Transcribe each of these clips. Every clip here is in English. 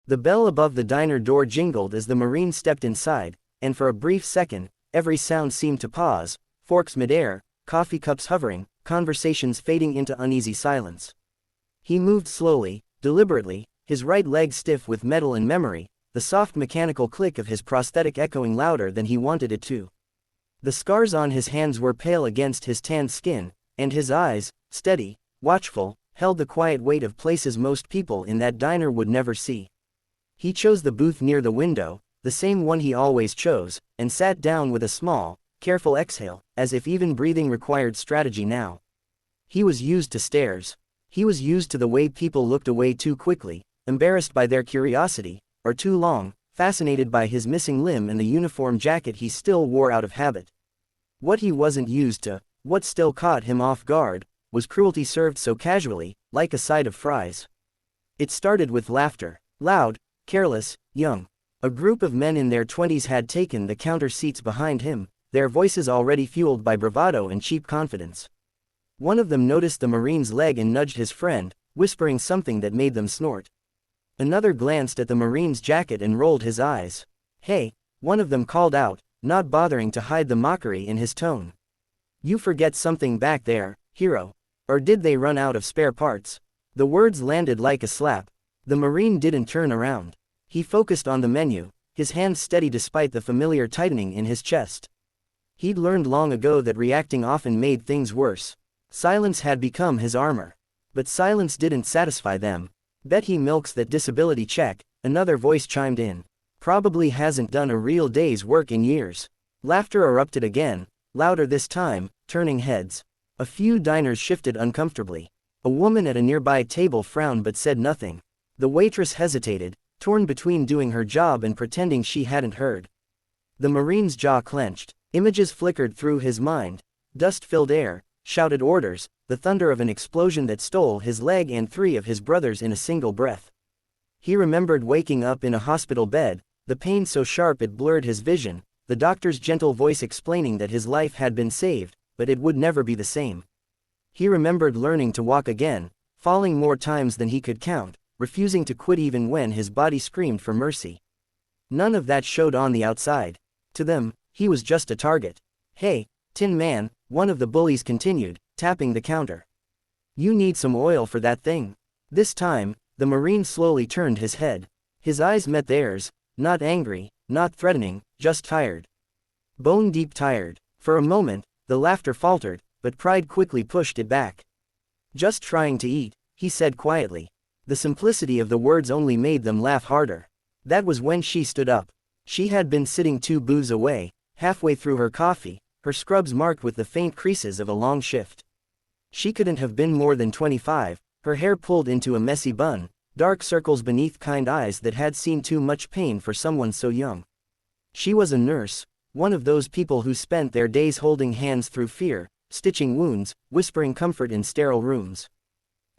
The bell above the diner door jingled as the Marine stepped inside, and for a brief second, every sound seemed to pause, forks midair, coffee cups hovering, conversations fading into uneasy silence. He moved slowly, deliberately, his right leg stiff with metal and memory, the soft mechanical click of his prosthetic echoing louder than he wanted it to. The scars on his hands were pale against his tanned skin, and his eyes, steady, watchful, held the quiet weight of places most people in that diner would never see. He chose the booth near the window, the same one he always chose, and sat down with a small, careful exhale, as if even breathing required strategy now. He was used to stares. He was used to the way people looked away too quickly, embarrassed by their curiosity, or too long, fascinated by his missing limb and the uniform jacket he still wore out of habit. What he wasn't used to, what still caught him off guard, was cruelty served so casually, like a side of fries. It started with laughter, loud, careless, young. A group of men in their 20s had taken the counter seats behind him, their voices already fueled by bravado and cheap confidence. One of them noticed the Marine's leg and nudged his friend, whispering something that made them snort. Another glanced at the Marine's jacket and rolled his eyes. "Hey," one of them called out, not bothering to hide the mockery in his tone. "You forget something back there, hero. Or did they run out of spare parts?" The words landed like a slap. The Marine didn't turn around. He focused on the menu, his hands steady despite the familiar tightening in his chest. He'd learned long ago that reacting often made things worse. Silence had become his armor. But silence didn't satisfy them. "Bet he milks that disability check," another voice chimed in. "Probably hasn't done a real day's work in years." Laughter erupted again, louder this time, turning heads. A few diners shifted uncomfortably. A woman at a nearby table frowned but said nothing. The waitress hesitated, torn between doing her job and pretending she hadn't heard. The Marine's jaw clenched. Images flickered through his mind. Dust-filled air, shouted orders, the thunder of an explosion that stole his leg and 3 of his brothers in a single breath. He remembered waking up in a hospital bed, the pain so sharp it blurred his vision, the doctor's gentle voice explaining that his life had been saved, but it would never be the same. He remembered learning to walk again, falling more times than he could count, refusing to quit even when his body screamed for mercy. None of that showed on the outside. To them, he was just a target. "Hey, Tin Man," one of the bullies continued, tapping the counter. "You need some oil for that thing." This time, the Marine slowly turned his head. His eyes met theirs, not angry, not threatening, just tired. Bone-deep tired. For a moment, the laughter faltered, but pride quickly pushed it back. "Just trying to eat," he said quietly. The simplicity of the words only made them laugh harder. That was when she stood up. She had been sitting 2 booths away, halfway through her coffee, her scrubs marked with the faint creases of a long shift. She couldn't have been more than 25, her hair pulled into a messy bun, dark circles beneath kind eyes that had seen too much pain for someone so young. She was a nurse, one of those people who spent their days holding hands through fear, stitching wounds, whispering comfort in sterile rooms.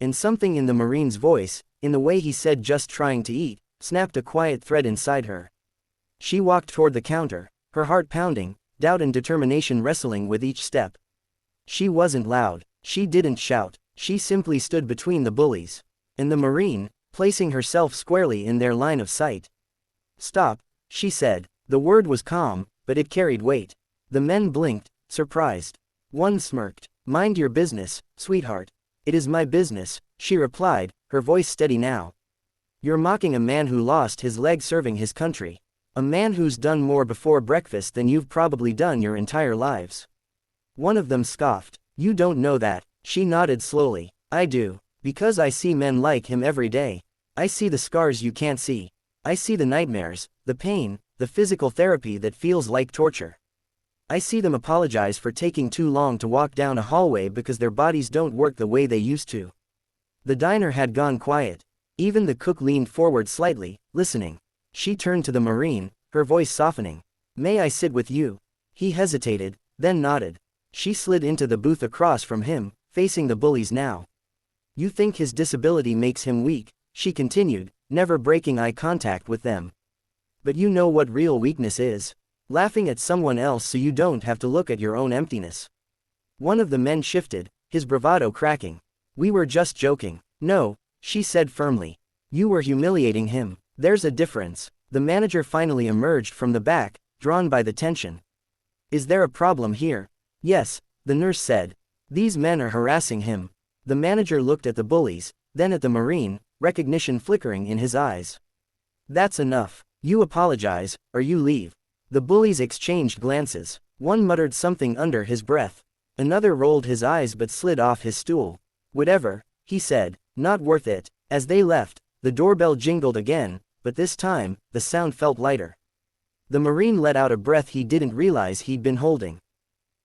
And something in the Marine's voice, in the way he said "just trying to eat," snapped a quiet thread inside her. She walked toward the counter, her heart pounding, doubt and determination wrestling with each step. She wasn't loud, she didn't shout, she simply stood between the bullies and the Marine, placing herself squarely in their line of sight. "Stop," she said. The word was calm, but it carried weight. The men blinked, surprised. One smirked. "Mind your business, sweetheart." "It is my business," she replied, her voice steady now. "You're mocking a man who lost his leg serving his country. A man who's done more before breakfast than you've probably done your entire lives." One of them scoffed. "You don't know that." She nodded slowly. "I do. Because I see men like him every day. I see the scars you can't see. I see the nightmares, the pain, the physical therapy that feels like torture. I see them apologize for taking too long to walk down a hallway because their bodies don't work the way they used to." The diner had gone quiet. Even the cook leaned forward slightly, listening. She turned to the Marine, her voice softening. "May I sit with you?" He hesitated, then nodded. She slid into the booth across from him, facing the bullies now. "You think his disability makes him weak," she continued, never breaking eye contact with them. "But you know what real weakness is? Laughing at someone else so you don't have to look at your own emptiness." One of the men shifted, his bravado cracking. "We were just joking." "No," she said firmly. "You were humiliating him. There's a difference. The manager finally emerged from the back, drawn by the tension. Is there a problem here? Yes, the nurse said. These men are harassing him. The manager looked at the bullies, then at the Marine, recognition flickering in his eyes. That's enough. You apologize, or you leave. The bullies exchanged glances. One muttered something under his breath. Another rolled his eyes but slid off his stool. Whatever, he said, not worth it. As they left, the doorbell jingled again, but this time, the sound felt lighter. The Marine let out a breath he didn't realize he'd been holding.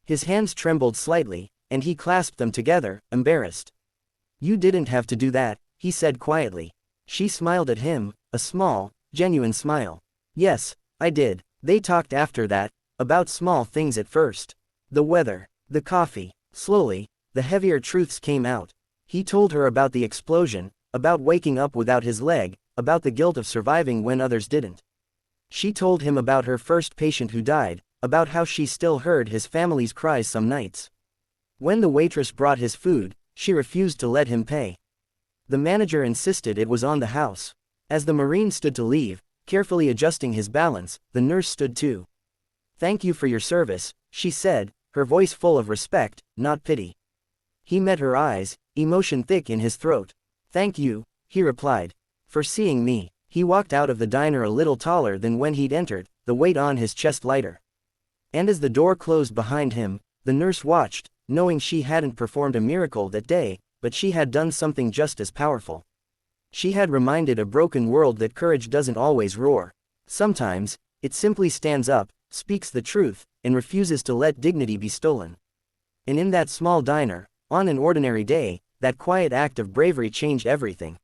His hands trembled slightly, and he clasped them together, embarrassed. You didn't have to do that, he said quietly. She smiled at him, a small, genuine smile. Yes, I did. They talked after that, about small things at first. The weather, the coffee. Slowly, the heavier truths came out. He told her about the explosion, about waking up without his leg, about the guilt of surviving when others didn't. She told him about her first patient who died, about how she still heard his family's cries some nights. When the waitress brought his food, she refused to let him pay. The manager insisted it was on the house. As the Marine stood to leave, carefully adjusting his balance, the nurse stood too. Thank you for your service, she said, her voice full of respect, not pity. He met her eyes, emotion thick in his throat. Thank you, he replied, for seeing me. He walked out of the diner a little taller than when he'd entered, the weight on his chest lighter. And as the door closed behind him, the nurse watched, knowing she hadn't performed a miracle that day, but she had done something just as powerful. She had reminded a broken world that courage doesn't always roar. Sometimes, it simply stands up, speaks the truth, and refuses to let dignity be stolen. And in that small diner, on an ordinary day, that quiet act of bravery changed everything.